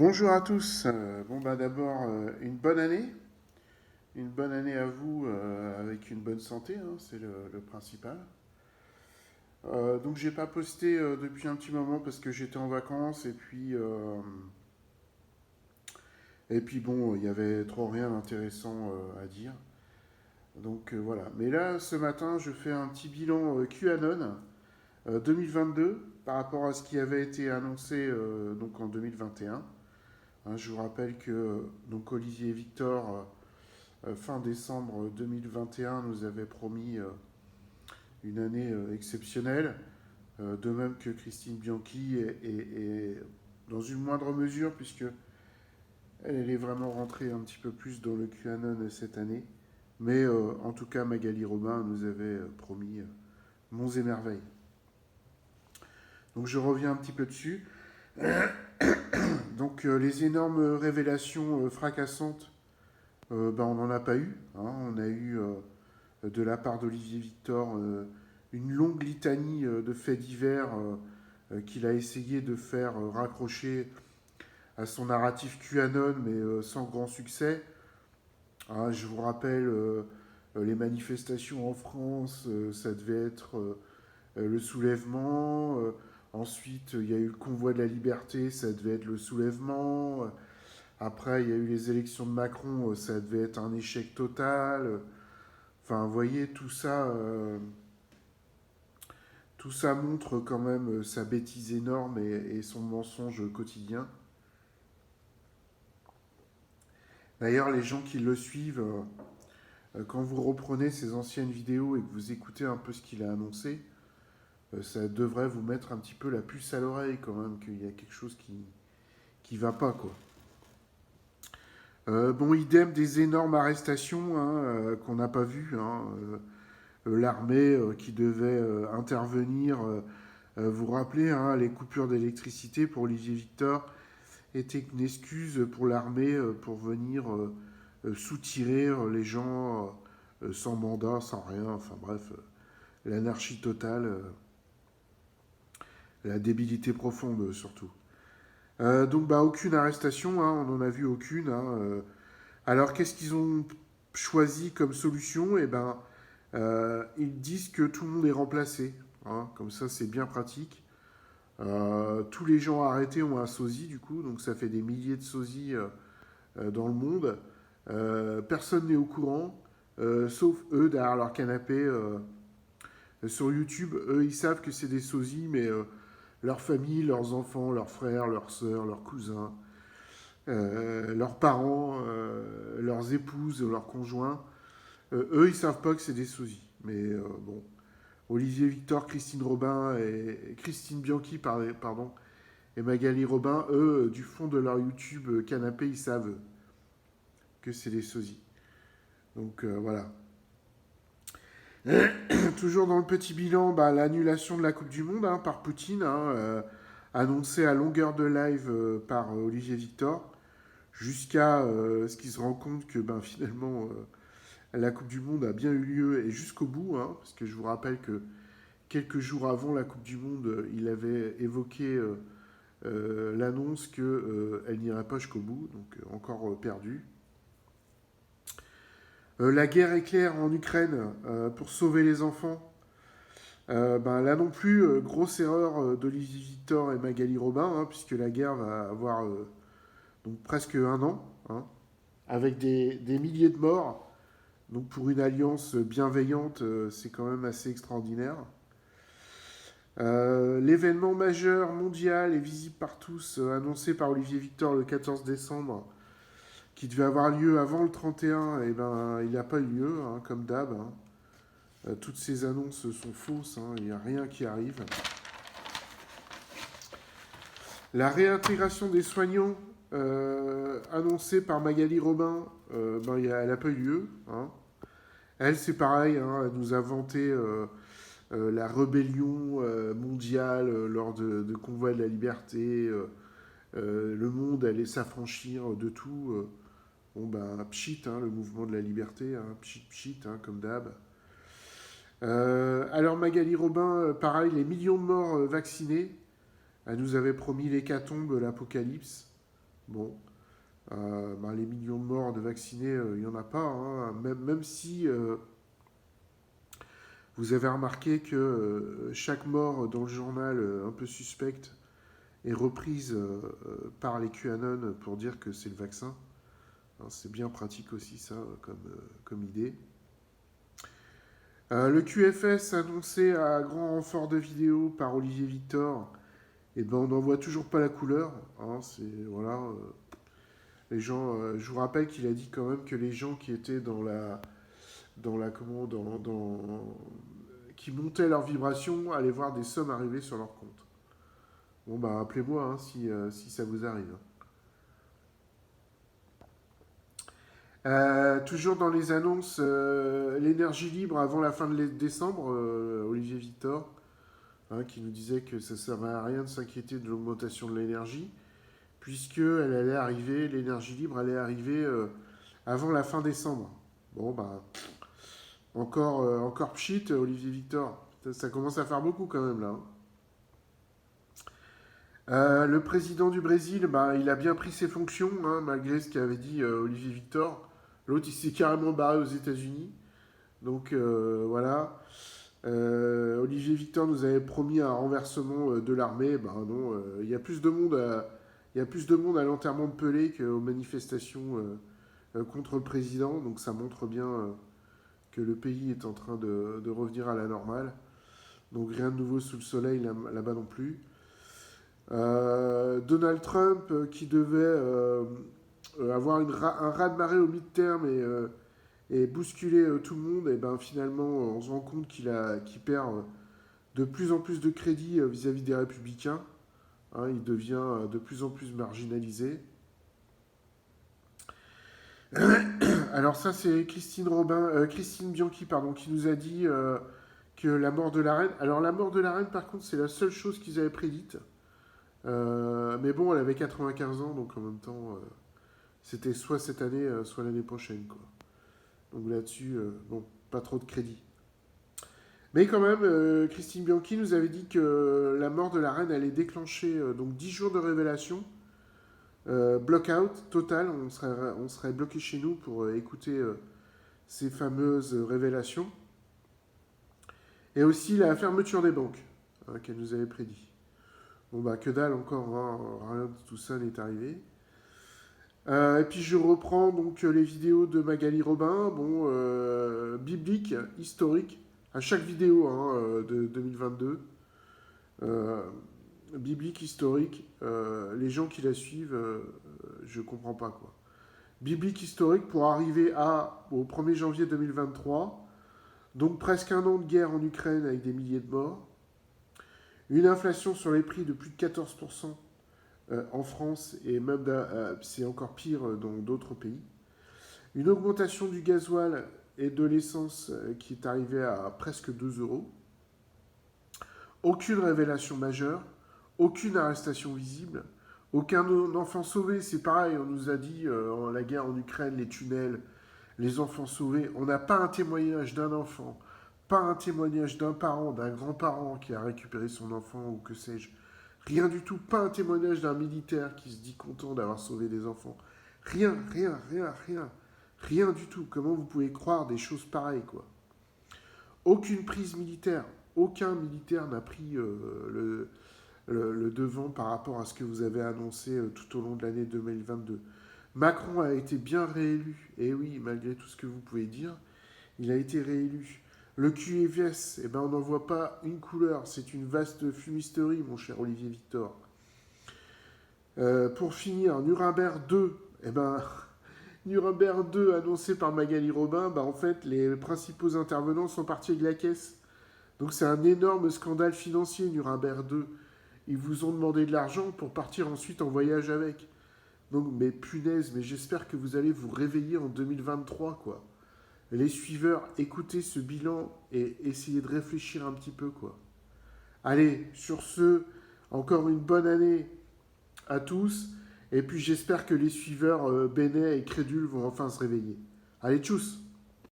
Bonjour à tous. D'abord, une bonne année à vous avec une bonne santé, hein, c'est le principal. Donc j'ai pas posté depuis un petit moment parce que j'étais en vacances et puis bon, il y avait trop rien d'intéressant à dire. Donc voilà. Mais là, ce matin, je fais un petit bilan QAnon 2022 par rapport à ce qui avait été annoncé donc en 2021. Hein, je vous rappelle que donc Olivier Victor fin décembre 2021 nous avait promis une année exceptionnelle, de même que Christine Bianchi et dans une moindre mesure puisque elle est vraiment rentrée un petit peu plus dans le QAnon cette année. Mais en tout cas, Magali Robin nous avait promis monts et merveilles. Donc je reviens un petit peu dessus. Donc les énormes révélations fracassantes, on n'en a pas eu. Hein. On a eu de la part d'Olivier Victor une longue litanie de faits divers qu'il a essayé de faire raccrocher à son narratif QAnon, mais sans grand succès. Hein, je vous rappelle les manifestations en France, ça devait être le soulèvement. Ensuite, il y a eu le convoi de la liberté, ça devait être le soulèvement. Après, il y a eu les élections de Macron, ça devait être un échec total. Enfin, vous voyez, tout ça montre quand même sa bêtise énorme et son mensonge quotidien. D'ailleurs, les gens qui le suivent, quand vous reprenez ses anciennes vidéos et que vous écoutez un peu ce qu'il a annoncé, ça devrait vous mettre un petit peu la puce à l'oreille quand même, qu'il y a quelque chose qui va pas, quoi. Bon, idem des énormes arrestations hein, qu'on n'a pas vues. Hein, l'armée qui devait intervenir. Vous vous rappelez, hein, les coupures d'électricité pour Olivier Victor étaient une excuse pour l'armée pour venir soutirer les gens sans mandat, sans rien. Enfin bref, l'anarchie totale, la débilité profonde surtout. Donc aucune arrestation, hein, on n'en a vu aucune. Hein, alors qu'est-ce qu'ils ont choisi comme solution? Eh ben, ils disent que tout le monde est remplacé. Hein, comme ça, c'est bien pratique. Tous les gens arrêtés ont un sosie, du coup, donc ça fait des milliers de sosies dans le monde. Personne n'est au courant, sauf eux derrière leur canapé sur YouTube. Eux, ils savent que c'est des sosies, mais leur famille, leurs enfants, leurs frères, leurs sœurs, leurs cousins, leurs parents, leurs épouses, leurs conjoints, eux, ils savent pas que c'est des sosies. Mais bon, Olivier Victor, Christine Robin et Christine Bianchi, pardon, et Magali Robin, eux, du fond de leur YouTube canapé, ils savent que c'est des sosies. Donc voilà. Toujours dans le petit bilan, l'annulation de la Coupe du Monde hein, par Poutine, hein, annoncée à longueur de live par Olivier Victor, jusqu'à ce qu'il se rend compte que finalement la Coupe du Monde a bien eu lieu et jusqu'au bout, hein, parce que je vous rappelle que quelques jours avant la Coupe du Monde, il avait évoqué l'annonce qu'elle n'irait pas jusqu'au bout, donc encore perdu. La guerre éclair en Ukraine pour sauver les enfants. Là non plus, grosse erreur d'Olivier Victor et Magali Robin, hein, puisque la guerre va avoir donc presque un an, hein, avec des milliers de morts. Donc pour une alliance bienveillante, c'est quand même assez extraordinaire. L'événement majeur mondial et visible par tous, annoncé par Olivier Victor le 14 décembre, qui devait avoir lieu avant le 31, et il n'a pas eu lieu, hein, comme d'hab. Hein. Toutes ces annonces sont fausses, hein, il n'y a rien qui arrive. La réintégration des soignants annoncée par Magali Robin, elle n'a pas eu lieu. Hein. Elle, c'est pareil, hein, elle nous a vanté la rébellion mondiale lors de convois de la liberté. Le monde allait s'affranchir de tout. Pchit, hein, le mouvement de la liberté, hein, pchit, pchit, hein, comme d'hab. Alors Magali Robin, pareil, les millions de morts vaccinés. Elle nous avait promis l'hécatombe, l'apocalypse. Bon, les millions de morts de vaccinés, il n'y en a pas, hein. Même si vous avez remarqué que chaque mort dans le journal un peu suspecte est reprise par les QAnon pour dire que c'est le vaccin. Hein, c'est bien pratique aussi ça comme idée. Le QFS annoncé à grand renfort de vidéos par Olivier Victor, et ben on n'en voit toujours pas la couleur. Hein, voilà, les gens, je vous rappelle qu'il a dit quand même que les gens qui étaient qui montaient leur vibration allaient voir des sommes arriver sur leur compte. Bon bah appelez-moi hein, si ça vous arrive. Toujours dans les annonces, l'énergie libre avant la fin de décembre, Olivier Victor, hein, qui nous disait que ça ne servait à rien de s'inquiéter de l'augmentation de l'énergie, puisque elle allait arriver, l'énergie libre allait arriver avant la fin décembre. Bon, bah, encore pchit, Olivier Victor. Ça commence à faire beaucoup quand même là. Hein. Le président du Brésil, bah, il a bien pris ses fonctions, hein, malgré ce qu'avait dit Olivier Victor. L'autre, il s'est carrément barré aux États-Unis. Donc voilà. Olivier Victor nous avait promis un renversement de l'armée. Ben non, il y a plus de monde à l'enterrement de Pelé qu'aux manifestations contre le président. Donc ça montre bien que le pays est en train de revenir à la normale. Donc rien de nouveau sous le soleil là-bas non plus. Donald Trump qui devait avoir un raz-de-marée au mi-terme et bousculer tout le monde, et ben finalement on se rend compte qu'il perd de plus en plus de crédit vis-à-vis des républicains. Hein, il devient de plus en plus marginalisé. Alors ça c'est Christine Bianchi pardon, qui nous a dit que la mort de la reine. Alors la mort de la reine par contre c'est la seule chose qu'ils avaient prédite. Mais bon elle avait 95 ans donc en même temps c'était soit cette année soit l'année prochaine quoi. Donc là-dessus, bon, pas trop de crédit. Mais quand même, Christine Bianchi nous avait dit que la mort de la reine allait déclencher donc 10 jours de révélation, block-out total, on serait bloqué chez nous pour écouter ces fameuses révélations. Et aussi la fermeture des banques, hein, qu'elle nous avait prédit. Bon bah que dalle encore, hein, rien de tout ça n'est arrivé. Et puis je reprends donc les vidéos de Magali Robin, bon, biblique, historique, à chaque vidéo hein, de 2022. Biblique, historique, les gens qui la suivent, je comprends pas quoi. Biblique, historique pour arriver au 1er janvier 2023, donc presque un an de guerre en Ukraine avec des milliers de morts, une inflation sur les prix de plus de 14%. En France et même c'est encore pire dans d'autres pays. Une augmentation du gasoil et de l'essence qui est arrivée à presque 2 euros. Aucune révélation majeure, aucune arrestation visible, aucun enfant sauvé. C'est pareil, on nous a dit la guerre en Ukraine, les tunnels, les enfants sauvés. On n'a pas un témoignage d'un enfant, pas un témoignage d'un parent, d'un grand-parent qui a récupéré son enfant ou que sais-je. Rien du tout, pas un témoignage d'un militaire qui se dit content d'avoir sauvé des enfants. Rien du tout. Comment vous pouvez croire des choses pareilles, quoi? Aucune prise militaire. Aucun militaire n'a pris le devant par rapport à ce que vous avez annoncé tout au long de l'année 2022. Macron a été bien réélu. Et oui, malgré tout ce que vous pouvez dire, il a été réélu. Le QFS, eh ben, on n'en voit pas une couleur. C'est une vaste fumisterie, mon cher Olivier Victor. Pour finir, Nuremberg 2. Eh ben, Nuremberg 2 annoncé par Magali Robin, en fait, les principaux intervenants sont partis de la caisse. Donc c'est un énorme scandale financier, Nuremberg 2. Ils vous ont demandé de l'argent pour partir ensuite en voyage avec. Donc, mais punaise, mais j'espère que vous allez vous réveiller en 2023, quoi. Les suiveurs, écoutez ce bilan et essayez de réfléchir un petit peu, quoi. Allez, sur ce, encore une bonne année à tous. Et puis j'espère que les suiveurs bénais et crédules vont enfin se réveiller. Allez, tchuss!